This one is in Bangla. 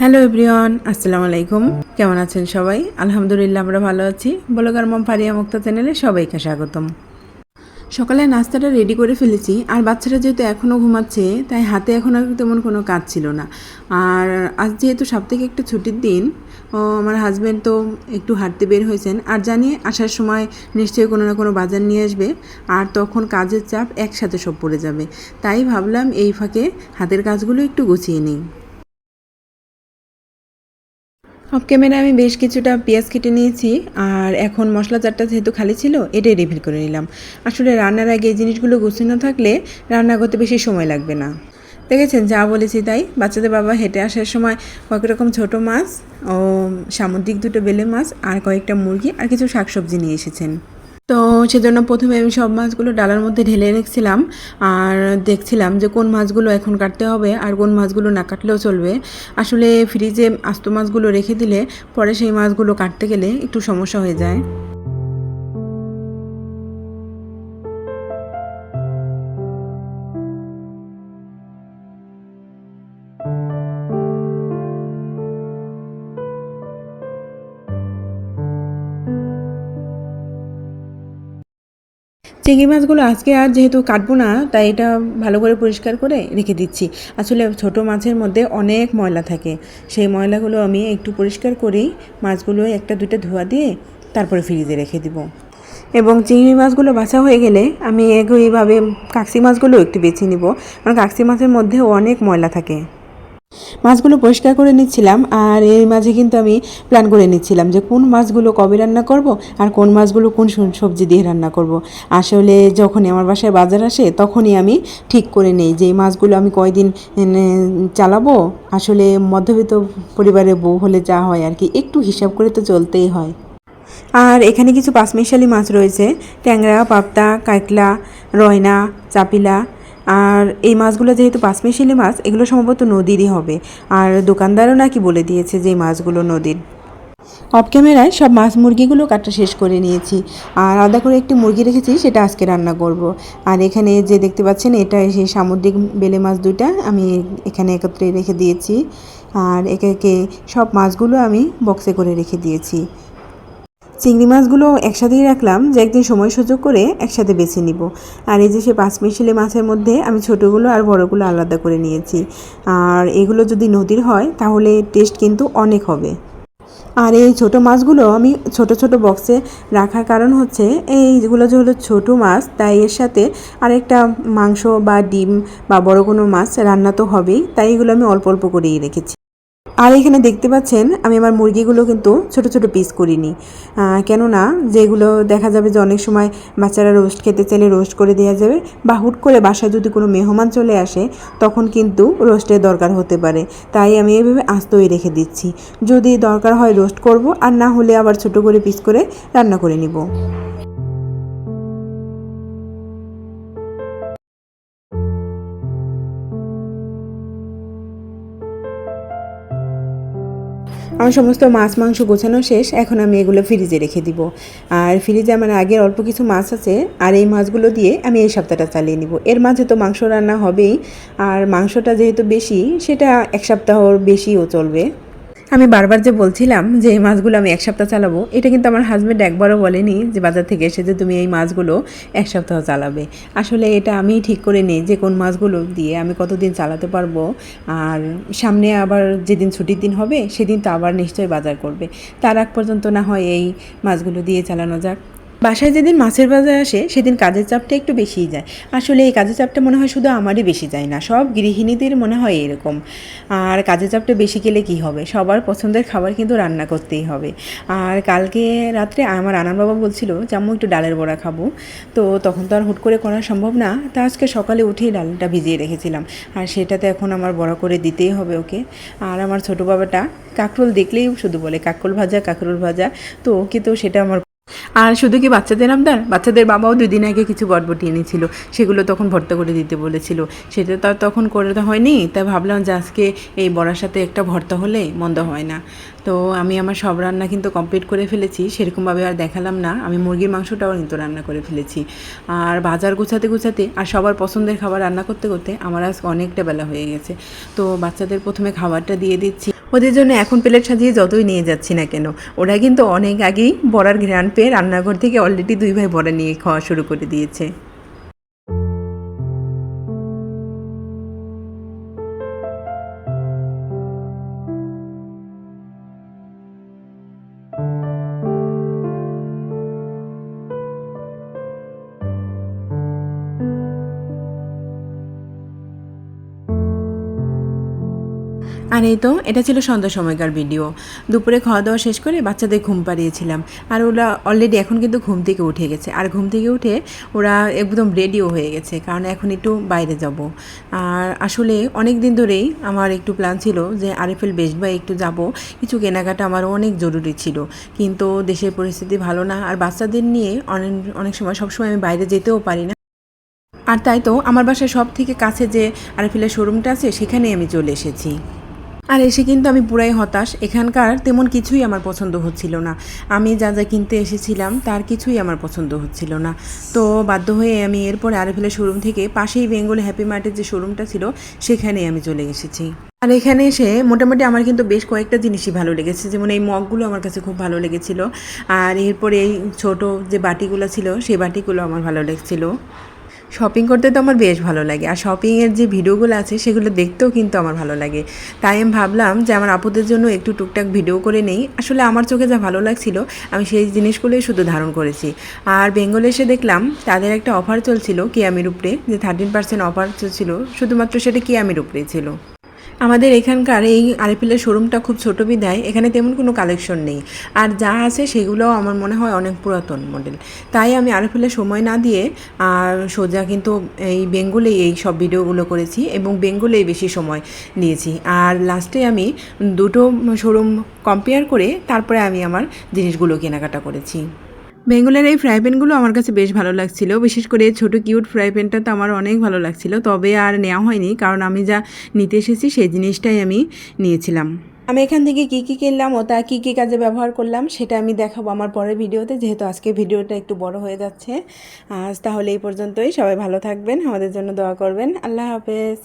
হ্যালো এভরিওয়ান, আসসালামু আলাইকুম। কেমন আছেন সবাই? আলহামদুলিল্লাহ আমরা ভালো আছি। ব্লগার মম ফারিয়া মুক্তা চ্যানেলে সবাইকে স্বাগতম। সকালে নাস্তাটা রেডি করে ফেলেছি, আর বাচ্চারা যেহেতু এখনও ঘুমাচ্ছে তাই হাতে এখন আর তেমন কোনো কাজ ছিল না। আর আজ যেহেতু সাপ্তাহিক একটা ছুটির দিন, আমার হাজব্যান্ড তো একটু হাঁটতে বের হয়েছেন, আর জানিয়ে আসার সময় নিশ্চয়ই কোনো না কোনো বাজার নিয়ে আসবে, আর তখন কাজের চাপ একসাথে সব পড়ে যাবে। তাই ভাবলাম এই ফাঁকে হাতের কাজগুলো একটু গুছিয়ে নিই। অফ ক্যামেরা আমি বেশ কিছুটা পেঁয়াজ কেটে নিয়েছি, আর এখন মশলা জারটা যেহেতু খালি ছিল এটাই রিফিল করে নিলাম। আসলে রান্নার আগে এই জিনিসগুলো গুছানো থাকলে রান্না করতে বেশি সময় লাগবে না। দেখেছেন যা বলেছি তাই, বাচ্চাদের বাবা হেঁটে আসার সময় কয়েক রকম ছোটো মাছ ও সামুদ্রিক দুটো বেলে মাছ আর কয়েকটা মুরগি আর কিছু শাকসবজি নিয়ে এসেছেন। তো সেজন্য প্রথমে আমি সব মাছগুলো ডালার মধ্যে ঢেলে রেখেছিলাম, আর দেখছিলাম যে কোন মাছগুলো এখন কাটতে হবে আর কোন মাছগুলো না কাটলেও চলবে। আসলে ফ্রিজে আস্ত মাছগুলো রেখে দিলে পরে সেই মাছগুলো কাটতে গেলে একটু সমস্যা হয়ে যায়। চিংড়ি মাছগুলো আজকে আর যেহেতু কাটবো না, তাই এটা ভালো করে পরিষ্কার করে রেখে দিচ্ছি। আসলে ছোট মাছের মধ্যে অনেক ময়লা থাকে, সেই ময়লাগুলো আমি একটু পরিষ্কার করেই মাছগুলো একটা দুটো ধোয়া দিয়ে তারপরে ফ্রিজে রেখে দিব। এবং চিংড়ি মাছগুলো বাছা হয়ে গেলে আমি একইভাবে কাকসি মাছগুলো একটু বেছে নিব, কারণ কাকসি মাছের মধ্যেও অনেক ময়লা থাকে। মাছগুলো পরিষ্কার করে নিচ্ছিলাম, আর এর মাঝে কিন্তু আমি প্ল্যান করে নিচ্ছিলাম যে কোন মাছগুলো কবে রান্না করব আর কোন মাছগুলো কোন সবজি দিয়ে রান্না করব। আসলে যখনই আমার বাসায় বাজার আসে তখনই আমি ঠিক করে নেই যে এই মাছগুলো আমি কয়দিন চালাবো। আসলে মধ্যবিত্ত পরিবারের বউ হলে যা হয় আর কি, একটু হিসাব করে তো চলতেই হয়। আর এখানে কিছু পাঁচমিশালি মাছ রয়েছে, ট্যাংরা, পাবদা, কাঁকড়া, রয়না, চাপিলা। আর এই মাছগুলো যেহেতু পাঁচমিশালি মাছ, এগুলো সম্ভবত নদীরই হবে, আর দোকানদারও নাকি বলে দিয়েছে যে এই মাছগুলো নদীর। অফ ক্যামেরায় সব মাছ মুরগিগুলো কাটা শেষ করে নিয়েছি, আর আলাদা করে একটি মুরগি রেখেছি, সেটা আজকে রান্না করব। আর এখানে যে দেখতে পাচ্ছেন এটা সেই সামুদ্রিক বেলে মাছ দুইটা আমি এখানে একত্রে রেখে দিয়েছি, আর একে একে সব মাছগুলো আমি বক্সে করে রেখে দিয়েছি। চিংড়ি মাছগুলো একসাথেই রাখলাম যে একদিন সময় সুযোগ করে একসাথে বেছে নিব। আর এই যে সে পাঁচমিশালি মাছের মধ্যে আমি ছোটোগুলো আর বড়গুলো আলাদা করে নিয়েছি, আর এগুলো যদি নদীর হয় তাহলে টেস্ট কিন্তু অনেক হবে। আর এই ছোটো মাছগুলো আমি ছোট ছোট বক্সে রাখার কারণ হচ্ছে এইগুলো যে হলো ছোটো মাছ, তাই এর সাথে আরেকটা মাংস বা ডিম বা বড় কোনো মাছ রান্না তো হবেই, তাই এগুলো আমি অল্প অল্প করেই রেখেছি। আর এখানে দেখতে পাচ্ছেন আমি আমার মুরগিগুলো কিন্তু ছোট ছোট পিস করিনি, কেননা যেগুলো দেখা যাবে যে অনেক সময় বাচ্চারা রোস্ট খেতে চাইলে রোস্ট করে দেওয়া যাবে, বা হুট করে বাসায় যদি কোনো মেহমান চলে আসে তখন কিন্তু রোস্টের দরকার হতে পারে। তাই আমি এইভাবে আস্তই রেখে দিচ্ছি, যদি দরকার হয় রোস্ট করব, আর না হলে আবার ছোট করে পিস করে রান্না করে নিব। আমার সমস্ত মাছ মাংস গোছানো শেষ, এখন আমি এগুলো ফ্রিজে রেখে দিব। আর ফ্রিজে আমার আগের অল্প কিছু মাছ আছে, আর এই মাছগুলো দিয়ে আমি এই সপ্তাহটা চালিয়ে নিব। এর মাঝে তো মাংস রান্না হবেই, আর মাংসটা যেহেতু বেশি সেটা এক সপ্তাহর বেশিও চলবে। আমি বারবার যে বলছিলাম যে এই মাছগুলো আমি এক সপ্তাহ চালাবো, এটা কিন্তু আমার হাজব্যান্ড একবারও বলেনি যে বাজার থেকে এসে যে তুমি এই মাছগুলো এক সপ্তাহ চালাবে। আসলে এটা আমি ঠিক করে নিই যে কোন মাছগুলো দিয়ে আমি কতদিন চালাতে পারবো। আর সামনে আবার যেদিন ছুটির দিন হবে সেদিন তো আবার নিশ্চয়ই বাজার করবে, তার আগ পর্যন্ত না হয় এই মাছগুলো দিয়ে চালানো যাক। বাসায় যেদিন মাছের বাজার আসে সেদিন কাজের চাপটা একটু বেশিই যায়। আসলে এই কাজের চাপটা মনে হয় শুধু আমারই বেশি যায় না, সব গৃহিণীদের মনে হয় এরকম। আর কাজের চাপটা বেশি গেলে কি হবে, সবার পছন্দের খাবার কিন্তু রান্না করতেই হবে। আর কালকে রাত্রে আমার আনার বাবা বলছিল যে আম্মু একটু ডালের বড়া খাবো, তো তখন তো আর হুট করে করা সম্ভব না, তা আজকে সকালে উঠেই ডালটা ভিজিয়ে রেখেছিলাম, আর সেটাতে এখন আমার বড়া করে দিতেই হবে ওকে। আর আমার ছোটো বাবাটা কাঁকরোল দেখলেই শুধু বলে কাঁকরোল ভাজা কাঁকরোল ভাজা, তো ওকে তো সেটা আমার। আর শুধু কি বাচ্চাদের আবদার, বাচ্চাদের বাবাও 2 দিন আগে কিছু বটবটি এনেছিল, সেগুলো তখন ভর্তা করে দিতে বলেছিল, সেটা তো আর তখন করে হয়নি। তাই ভাবলাম যে আজকে এই বড়ার সাথে একটা ভর্তা হলে মন্দ হয় না। তো আমি আমার সব রান্না কিন্তু কমপ্লিট করে ফেলেছি, সেরকমভাবে আর দেখালাম না। আমি মুরগির মাংসটাও কিন্তু রান্না করে ফেলেছি, আর বাজার গুছাতে গুছাতে আর সবার পছন্দের খাবার রান্না করতে করতে আমার আজকে অনেকটা বেলা হয়ে গেছে। তো বাচ্চাদের প্রথমে খাবারটা দিয়ে দিচ্ছি, ওদের জন্য এখন প্লেট সাজিয়ে যতই নিয়ে যাচ্ছি না কেন, ওরা কিন্তু অনেক আগেই বড়ার ঘ্রাণ পেয়ে রান্নাঘর থেকে অলরেডি 2 ভাই বড়া নিয়ে খাওয়া শুরু করে দিয়েছে। আর এই তো এটা ছিল সন্ধ্যা সময়কার ভিডিও। দুপুরে খাওয়া দাওয়া শেষ করে বাচ্চাদের ঘুম পাড়িয়েছিলাম, আর ওরা অলরেডি এখন কিন্তু ঘুম থেকে উঠে গেছে। আর ঘুম থেকে উঠে ওরা একদম রেডিও হয়ে গেছে, কারণ এখন একটু বাইরে যাব। আর আসলে অনেক দিন ধরেই আমার একটু প্ল্যান ছিল যে আরএফএল বেস্ট বাই একটু যাব, কিছু কেনাকাটা আমার অনেক জরুরি ছিল, কিন্তু দেশের পরিস্থিতি ভালো না, আর বাচ্চাদের নিয়ে অনেক অনেক সময় সবসময় আমি বাইরে যেতেও পারি না। আর তাই তো আমার বাসায় সব থেকে কাছে যে আরএফএলের শোরুমটা আছে সেখানে আমি চলে এসেছি। আর এসে কিন্তু আমি পুরাই হতাশ, এখানকার তেমন কিছুই আমার পছন্দ হচ্ছিল না। আমি যা যা কিনতে এসেছিলাম তার কিছুই আমার পছন্দ হচ্ছিল না। তো বাধ্য হয়ে আমি এরপরে আরএফএলের শোরুম থেকে পাশেই বেঙ্গলে হ্যাপি মার্টের যে শোরুমটা ছিল সেখানে আমি চলে এসেছি। আর এখানে এসে মোটামুটি আমার কিন্তু বেশ কয়েকটা জিনিসই ভালো লেগেছে, যেমন এই মগগুলো আমার কাছে খুব ভালো লেগেছিল। আর এরপরে এই ছোটো যে বাটিগুলো ছিল সেই বাটিগুলো আমার ভালো লেগেছিলো। শপিং করতে তো আমার বেশ ভালো লাগে, আর শপিংয়ের যে ভিডিওগুলো আছে সেগুলো দেখতেও কিন্তু আমার ভালো লাগে। তাই আমি ভাবলাম যে আমার আপুদের জন্য একটু টুকটাক ভিডিও করে নেই। আসলে আমার চোখে যা ভালো লাগছিল আমি সেই জিনিসগুলোই শুধু ধারণ করেছি। আর বেঙ্গলে এসে দেখলাম তাদের একটা অফার চলছিল কিয়ামির উপরে, যে 13% অফার চলছিল, শুধুমাত্র সেটা কিয়ামির উপরেই ছিল। আমাদের এখানকার এই আরএফএলের শোরুমটা খুব ছোটো বিধায় এখানে তেমন কোনো কালেকশন নেই, আর যা আছে সেগুলোও আমার মনে হয় অনেক পুরাতন মডেল। তাই আমি আরএফএলের সময় না দিয়ে আর সোজা কিন্তু এই বেঙ্গলেই এই সব ভিডিওগুলো করেছি, এবং বেঙ্গলেই বেশি সময় নিয়েছি। আর লাস্টে আমি দুটো শোরুম কম্পেয়ার করে তারপরে আমি আমার জিনিসগুলো কেনাকাটা করেছি। বেঙ্গলের এই ফ্রাই প্যানগুলো আমার কাছে বেশ ভালো লাগছিল, বিশেষ করে ছোটো কিউট ফ্রাই প্যানটা তো আমার অনেক ভালো লাগছিল, তবে আর নেওয়া হয়নি, কারণ আমি যা নিতে এসেছি সেই জিনিসটাই আমি নিয়েছিলাম। আমি এখান থেকে কী কী কিনলাম ও তা কী কী কাজে ব্যবহার করলাম সেটা আমি দেখাবো আমার পরের ভিডিওতে, যেহেতু আজকে ভিডিওটা একটু বড় হয়ে যাচ্ছে। আজ তাহলে এই পর্যন্তই, সবাই ভালো থাকবেন, আমাদের জন্য দোয়া করবেন। আল্লাহ হাফেজ।